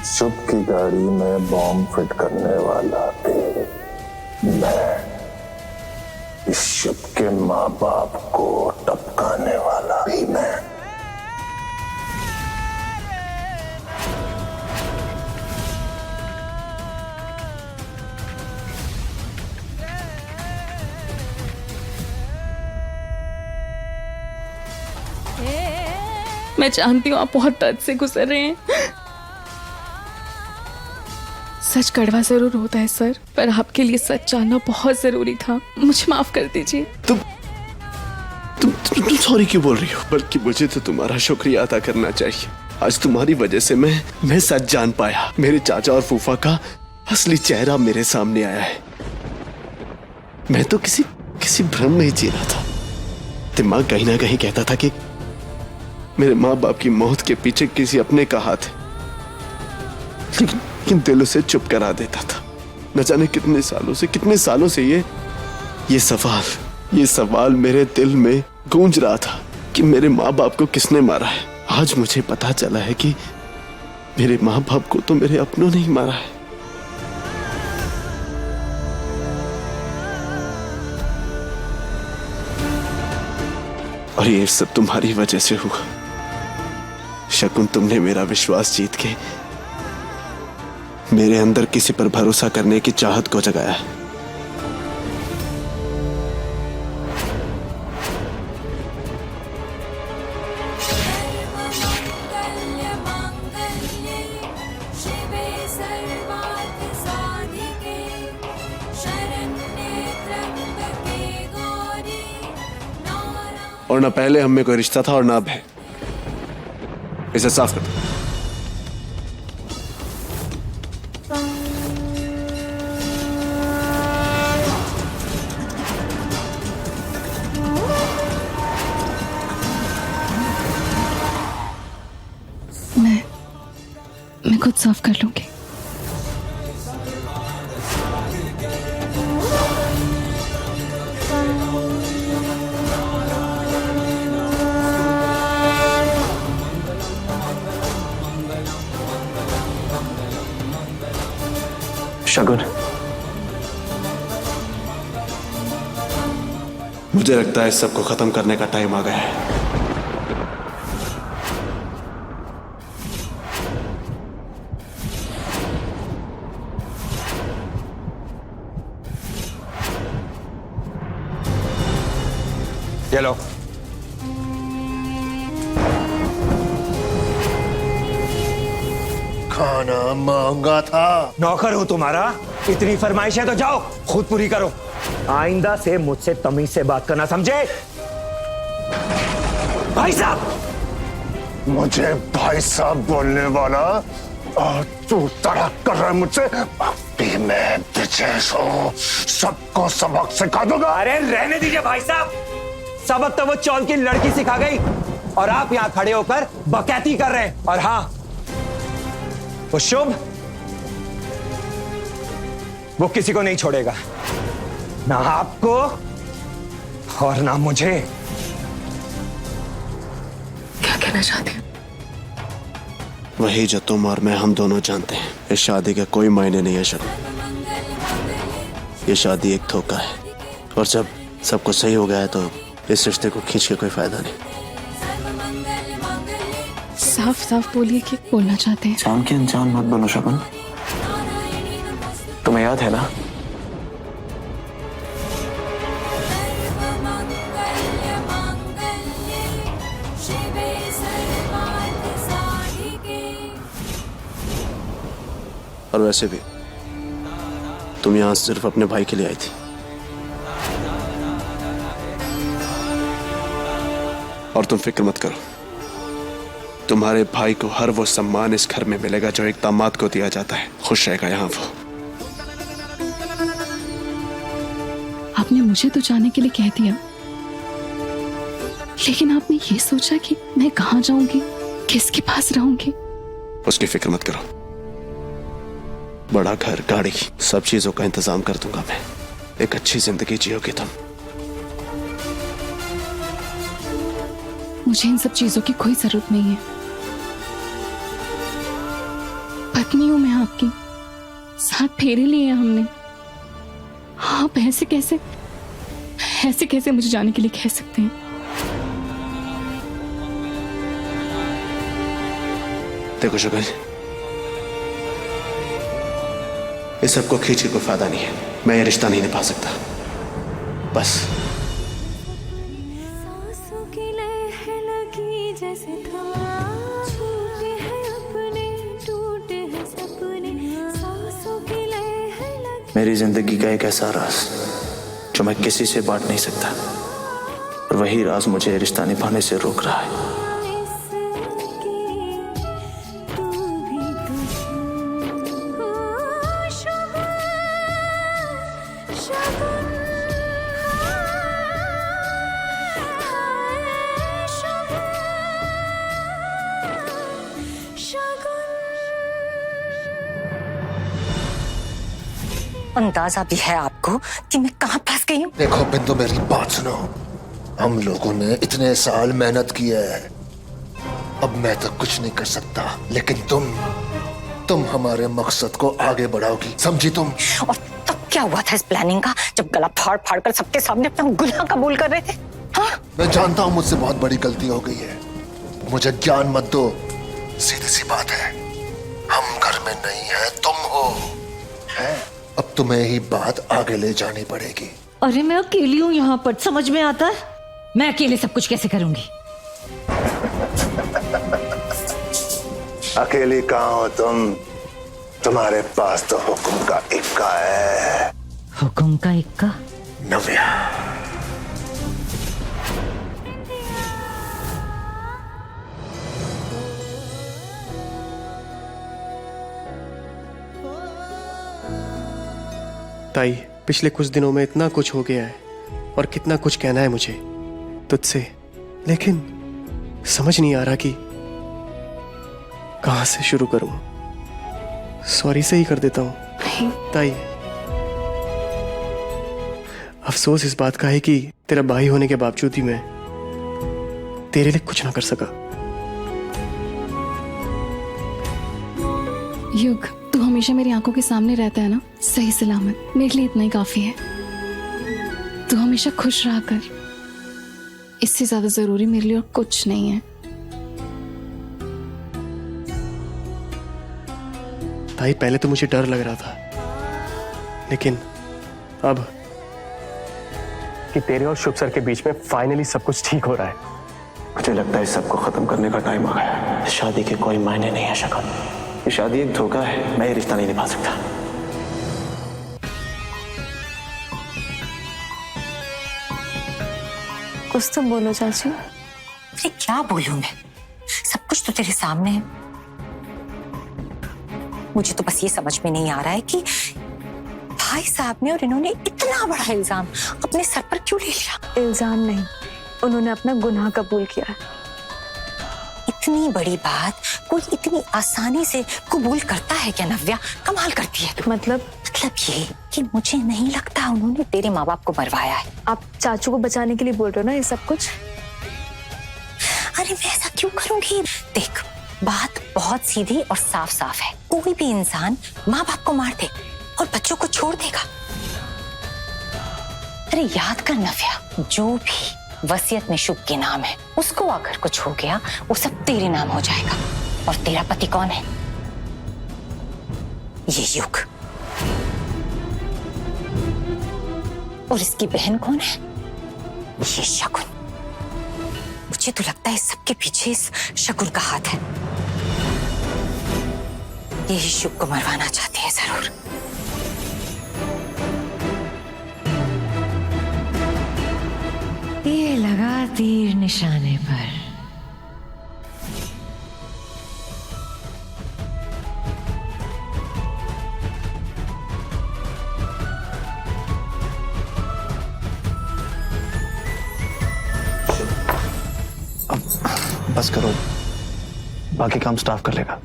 शुभ की गाड़ी में बॉम्ब फिट करने वाला भी मैं, इस शुभ के माँ बाप को टपकाने वाला भी मैं। मैं जानती हूँ आप बहुत दर्द से गुजर रहे हैं। सच कड़वा जरूर होता है सर, पर आपके लिए सच जानना बहुत जरूरी था। मुझे माफ कर दीजिए। तुम सॉरी क्यों बोल रही हो? बल्कि मुझे तो तुम्हारा शुक्रिया अदा करना चाहिए। आज तुम्हारी वजह से मैं सच जान पाया। मेरे चाचा और फूफा का असली चेहरा मेरे सामने आया है। मैं तो किसी भ्रम में ही जी रहा था। दिमाग कहीं ना कहीं कहता था कि मेरे माँ बाप की मौत के पीछे किसी अपने का हाथ है, लेकिन दिल उसे चुप करा देता था। न जाने कितने सालों से ये सवाल मेरे दिल में गूंज रहा था कि मेरे माँ बाप को किसने मारा है। आज मुझे पता चला है कि मेरे माँ बाप को तो मेरे अपनों ने ही मारा है। और ये सब तुम्हारी वजह से हुआ। शकुन, तुमने मेरा विश्वास जीत के मेरे अंदर किसी पर भरोसा करने की चाहत को जगाया है। और ना पहले हम में कोई रिश्ता था और ना अब है। इसे साफ कर दो। मैं खुद साफ कर लूंगी। शगुन, मुझे लगता है इस सबको खत्म करने का टाइम आ गया है। ये लो। खाना मांगा था। नौकर हूं तुम्हारा, इतनी फरमाइश है तो जाओ खुद पूरी करो। आइंदा से मुझसे तमीज से बात करना, समझे? भाई साहब। मुझे भाई साहब बोलने वाला और तू तड़क कर रहा है मुझसे। अभी मैं ब्रिजेश हूं, सबको सबक सिखा दूंगा। अरे रहने दीजिए भाई साहब, सबक तो वो चौल की लड़की सिखा गई और आप यहां खड़े होकर बकैती कर रहे हैं। और हाँ, वो शुभ, वो किसी को नहीं छोड़ेगा, ना आपको और ना मुझे। क्या कहना चाहते हैं? वही जो तुम और मैं हम दोनों जानते हैं। इस शादी के कोई मायने नहीं है शगुन। ये शादी एक धोखा है और जब सब कुछ सही हो गया है तो इस रिश्ते को खींच के कोई फायदा नहीं। साफ साफ बोलिए कि बोलना चाहते हैं। जान के अनजान मत बनो शगुन। तुम्हें याद है ना, और वैसे भी तुम यहां सिर्फ अपने भाई के लिए आई थी। और तुम फिक्र मत करो, तुम्हारे भाई को हर वो सम्मान इस घर में मिलेगा जो एक दामाद को दिया जाता है। खुश रहेगा यहाँ वो। आपने मुझे तो जाने के लिए कह दिया, लेकिन आपने ये सोचा कि मैं कहाँ जाऊंगी, किसके पास रहूंगी? उसकी फिक्र मत करो। बड़ा घर, गाड़ी, सब चीजों का इंतजाम कर दूंगा मैं। एक अच्छी जिंदगी जियोगे तुम। मुझे इन सब चीजों की कोई जरूरत नहीं है, पर पत्नी हूं मैं आपकी, 7 फेरे लिए हैं हमने। आप ऐसे कैसे मुझे जाने के लिए कह सकते हैं? देखो शुगर, इस सबको खींच के कोई फायदा नहीं है। मैं ये रिश्ता नहीं निभा सकता, बस। सांसों की लय लगी जैसे छूटे हैं अपने, टूटे हैं सपने। सांसों की लय लगी। मेरी जिंदगी का एक ऐसा राज जो मैं किसी से बांट नहीं सकता, और वही राज मुझे रिश्ता निभाने से रोक रहा है। अंदाजा भी है आपको कि मैं कहां फंस गई हूँ? देखो बिंदु, मेरी बात सुनो। हम लोगों ने इतने साल मेहनत की है, अब मैं तो कुछ नहीं कर सकता, लेकिन तुम हमारे मकसद को आगे बढ़ाओगी, समझी तुम? और तब क्या हुआ था इस प्लानिंग का, जब गला फाड़ फाड़ कर सबके सामने अपना गुनाह कबूल कर रहे थे? हाँ? मैं जानता हूँ मुझसे बहुत बड़ी गलती हो गई है, मुझे ज्ञान मत दो। सीधी सी बात है, हम घर में नहीं है, तुम हो। है? अब तुम्हें ही बात आगे ले जानी पड़ेगी। अरे मैं अकेली हूँ यहाँ पर, समझ में आता है? मैं अकेले सब कुछ कैसे करूंगी? अकेली कहाँ हो तुम? तुम्हारे पास तो हुक्म का इक्का है। हुक्म का इक्का? नव्या, ताई, पिछले कुछ दिनों में इतना कुछ हो गया है और कितना कुछ कहना है मुझे तुझसे, लेकिन समझ नहीं आ रहा कि कहां से शुरू करूं। सॉरी से ही कर देता हूं ताई। अफसोस इस बात का है कि तेरा भाई होने के बावजूद भी मैं तेरे लिए कुछ ना कर सका। युग, तू हमेशा मेरी आंखों के सामने रहता है ना, सही सलामत। मेरे लिए इतना ही काफी है। तू हमेशा खुश रहा कर, इससे ज्यादा जरूरी मेरे लिए और कुछ नहीं है। ताई, पहले तो मुझे डर लग रहा था, लेकिन अब कि तेरे और शुभ सर के बीच में फाइनली सब कुछ ठीक हो रहा है, मुझे लगता है इस सबको खत्म करने का टाइम आ गया है। शादी के कोई मायने नहीं है शकन, ये शादी एक धोखा है। मैं ये रिश्ता नहीं निभा सकता। कुछ तो बोलो चाची। अरे क्या बोलूं मैं, सब कुछ तो तेरे सामने है। मुझे तो बस ये समझ में नहीं आ रहा है कि भाई साहब ने और इन्होंने इतना बड़ा इल्जाम अपने सर पर क्यों ले लिया? इल्जाम नहीं, उन्होंने अपना गुनाह कबूल किया है। इतनी बड़ी बात कोई इतनी आसानी से कबूल करता है क्या नव्या? कमाल करती है तू। मतलब ये कि मुझे नहीं लगता उन्होंने तेरे माँ बाप को मरवाया है। आप चाचू को बचाने के लिए बोल रहे हो ना ये सब कुछ? अरे मैं ऐसा क्यों करूंगी? देख, बात बहुत सीधी और साफ साफ है। कोई भी इंसान माँ बाप को मार दे और बच्चों को छोड़ देगा। अरे याद कर नव्या, जो भी वसीयत में शुभ के नाम है, उसको अगर कुछ हो गया वो सब तेरे नाम हो जाएगा। और तेरा पति कौन है? ये युग। और इसकी बहन कौन है? ये शगुन। मुझे तो लगता है सबके पीछे इस शगुन का हाथ है। यही शुभ को मरवाना चाहती है जरूर। ये लगा तीर निशाने पर। बस करो, बाकी काम स्टाफ कर लेगा।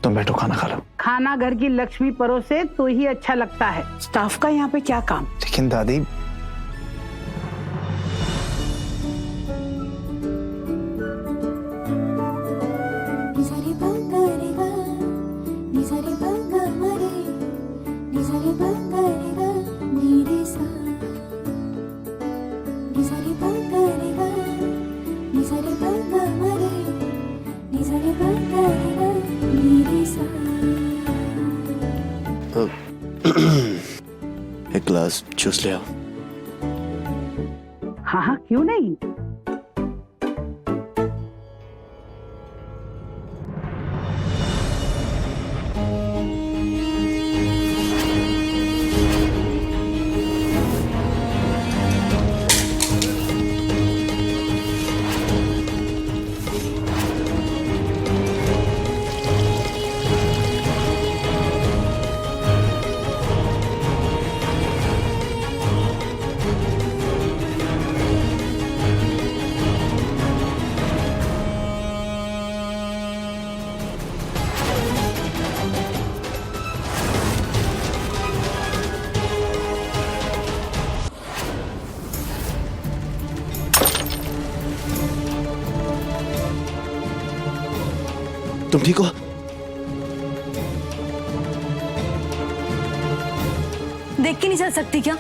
तुम बैठो, खाना खा लो। खाना घर की लक्ष्मी परोसे तो ही अच्छा लगता है। स्टाफ का यहाँ पे क्या काम? लेकिन दादी, निजारी बात करेगा, निजारी बात एक गिलास जूस ले आओ। हाँ हाँ, क्यों नहीं। तुम ठीक हो? देख के नहीं चल सकती क्या?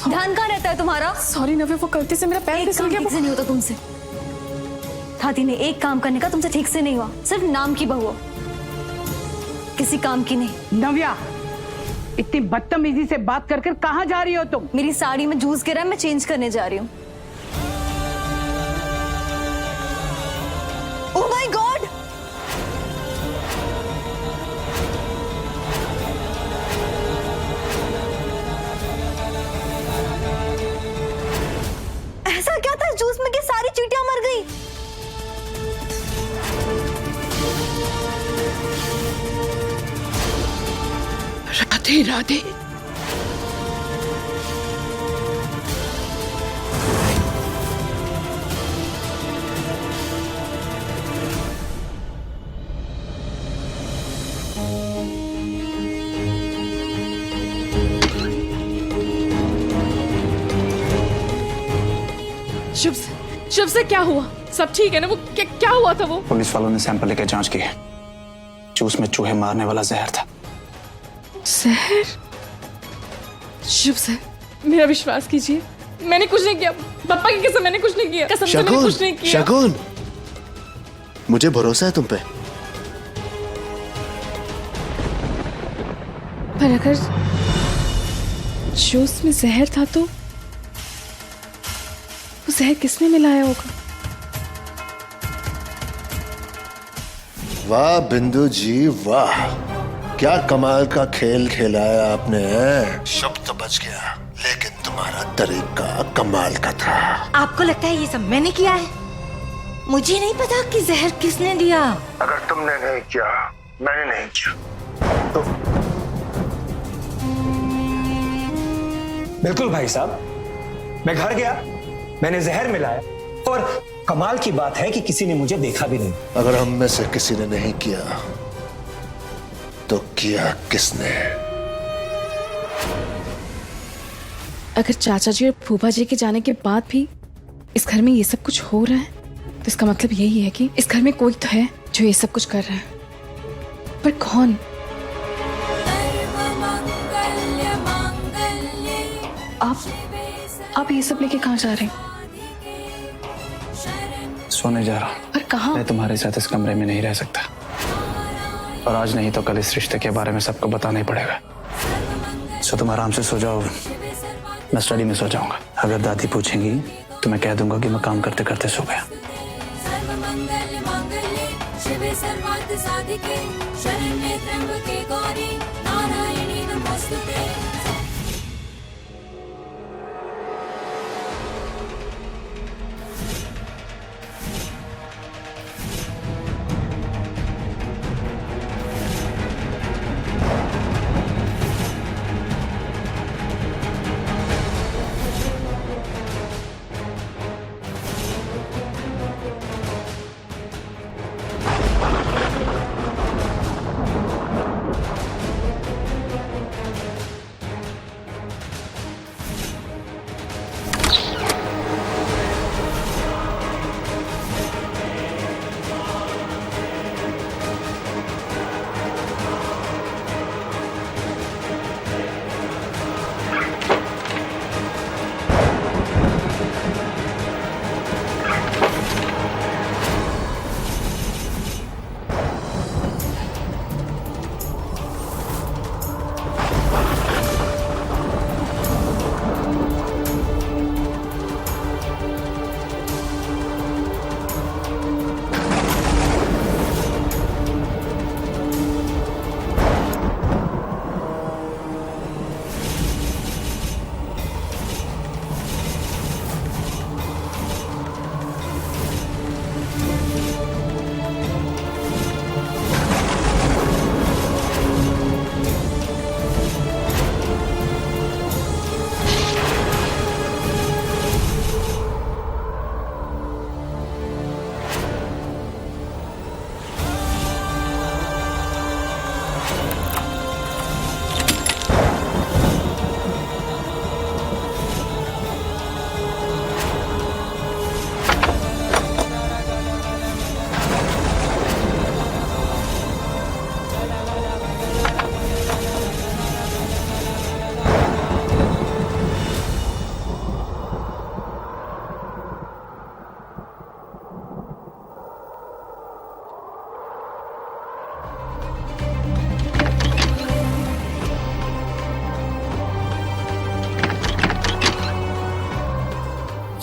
ध्यान कहाँ रहता है तुम्हारा? सॉरी नव्या, वो गलती से मेरा पैर एक फिसल काम गया। ठीक से नहीं होता तुमसे। थाती ने एक काम करने का तुमसे ठीक से नहीं हुआ, सिर्फ नाम की बहू हो, किसी काम की नहीं। नव्या, इतनी बदतमीजी से बात कर कर कहाँ जा रही हो तुम? मेरी साड़ी में जूस गिरा है, मैं चेंज करने जा रही हूँ। Oh my God! ऐसा क्या था जूस में कि सारी चींटियां मर गई? राधे राधे। शुभ से क्या हुआ? सब ठीक है ना? वो क्या हुआ था? वो पुलिस वालों ने सैंपल लेकर जांच की। जूस में चूहे मारने वाला जहर था। जहर? शुभ से मेरा विश्वास कीजिए, मैंने कुछ नहीं किया। पापा की कसम, मैंने कुछ नहीं किया। कसम से मैंने कुछ नहीं किया। शगुन, मुझे भरोसा है तुम पे। पर अगर जूस में जहर था तो वो जहर किसने मिलाया होगा? वाह बिंदु जी वाह, क्या कमाल का खेल खेला है आपने। शुभ तो बच गया, लेकिन तुम्हारा तरीका कमाल का था। आपको लगता है ये सब मैंने किया है? मुझे नहीं पता कि जहर किसने दिया। अगर तुमने नहीं किया, मैंने नहीं किया तो बिल्कुल भाई साहब, मैं घर गया, मैंने जहर मिलाया और कमाल की बात है कि किसी ने मुझे देखा भी नहीं। अगर हम में से किसी ने नहीं किया तो किया किसने? अगर चाचा जी और फूफा जी के जाने के बाद भी इस घर में ये सब कुछ हो रहा है तो इसका मतलब यही है कि इस घर में कोई तो है जो ये सब कुछ कर रहा है, पर कौन? आप ये सब लेके कहाँ जा रहे हैं? सोने जा रहा हूँ। पर कहाँ? मैं तुम्हारे साथ इस कमरे में नहीं रह सकता, और आज नहीं तो कल इस रिश्ते के बारे में सबको बताना ही पड़ेगा। सो तुम आराम से सो जाओ, मैं स्टडी में सो जाऊंगा। अगर दादी पूछेंगी तो मैं कह दूंगा कि मैं काम करते करते सो गया।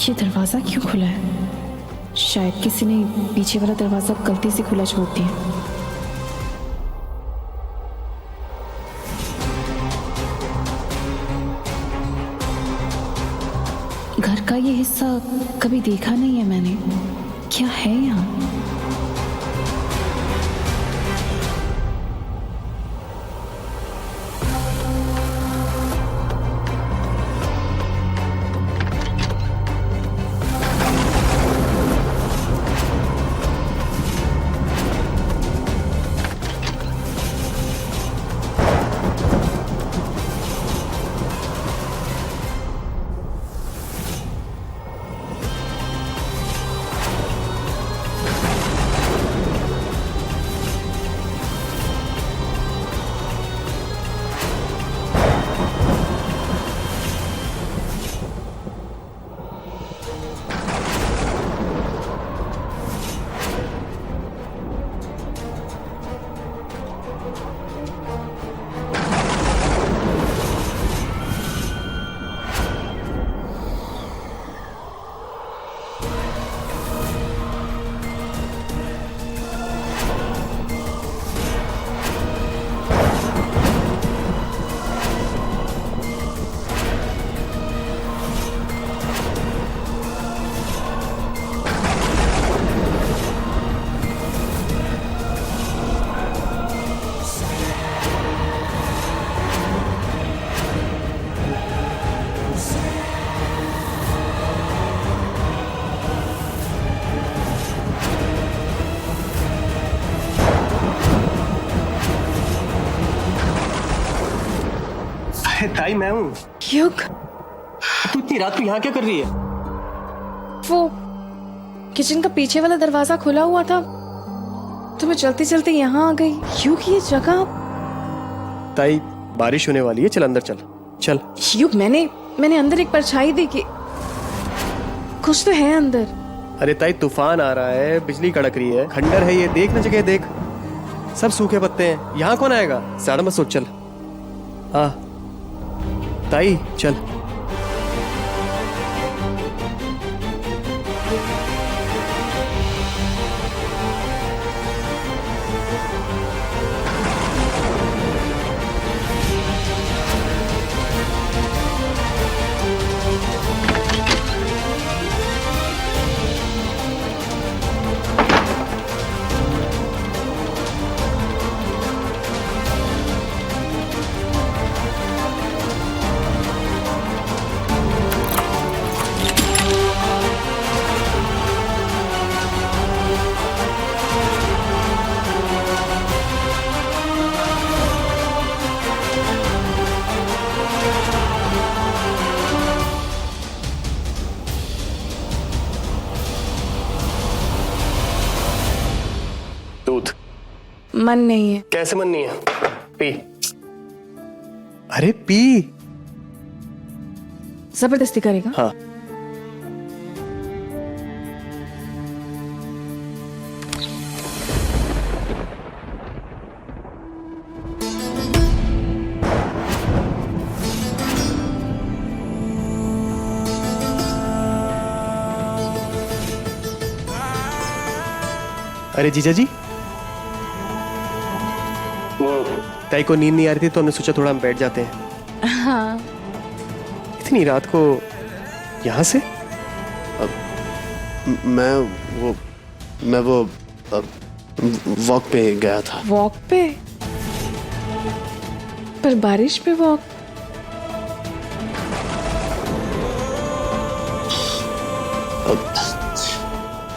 ये दरवाजा क्यों खुला है? शायद किसी ने पीछे वाला दरवाजा गलती से खुला छोड़ दिया। घर का ये हिस्सा कभी देखा नहीं है मैंने। क्या है यहाँ? ताई मैं हूँ। युग, तू इतनी रात को यहाँ क्या कर रही है? वो किचन का पीछे वाला दरवाजा खुला हुआ था तो मैं चलते चलते यहाँ आ गई। युग, ये जगह। ताई बारिश होने वाली है, चल अंदर चल। चल। युग, मैंने अंदर एक परछाई देखी। कुछ तो है अंदर। अरे ताई तूफान आ रहा है, बिजली कड़क रही है, खंडर है ये, देख ना जगह देख, सब सूखे पत्ते हैं, यहाँ कौन आएगा? साड़ा मत सोच, चल। हाँ ताई चल। दूध मन नहीं है। कैसे मन नहीं है? पी। अरे पी। जबरदस्ती करेगा? हाँ। अरे जीजा जी, वो ताई को नींद नहीं आ रही थी तो हमने सोचा थोड़ा हम बैठ जाते हैं। हाँ। इतनी रात को यहाँ से? मैं वो वॉक पे गया था। वॉक पे? पर बारिश पे वॉक?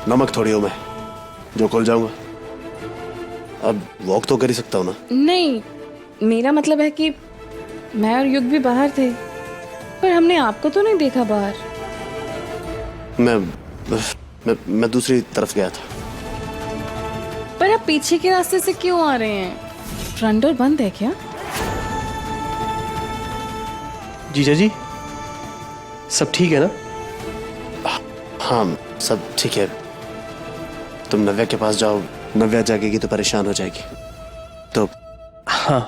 नमक थोड़ी हूं मैं जो खोल जाऊंगा। अब वॉक तो कर ही सकता हूं ना। नहीं, मेरा मतलब है कि मैं और युग भी बाहर थे पर हमने आपको तो नहीं देखा बाहर। मैं दूसरी तरफ गया था। पर आप पीछे के रास्ते से क्यों आ रहे हैं? फ्रंट डोर बंद है क्या? जीजा जी, सब ठीक है ना? हाँ सब ठीक है। तुम नव्या के पास जाओ, नव्या जागेगी तो परेशान हो जाएगी। तो हाँ।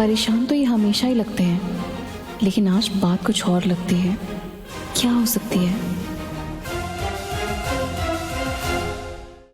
परेशान तो ये हमेशा ही लगते हैं, लेकिन आज बात कुछ और लगती है। क्या हो सकती है?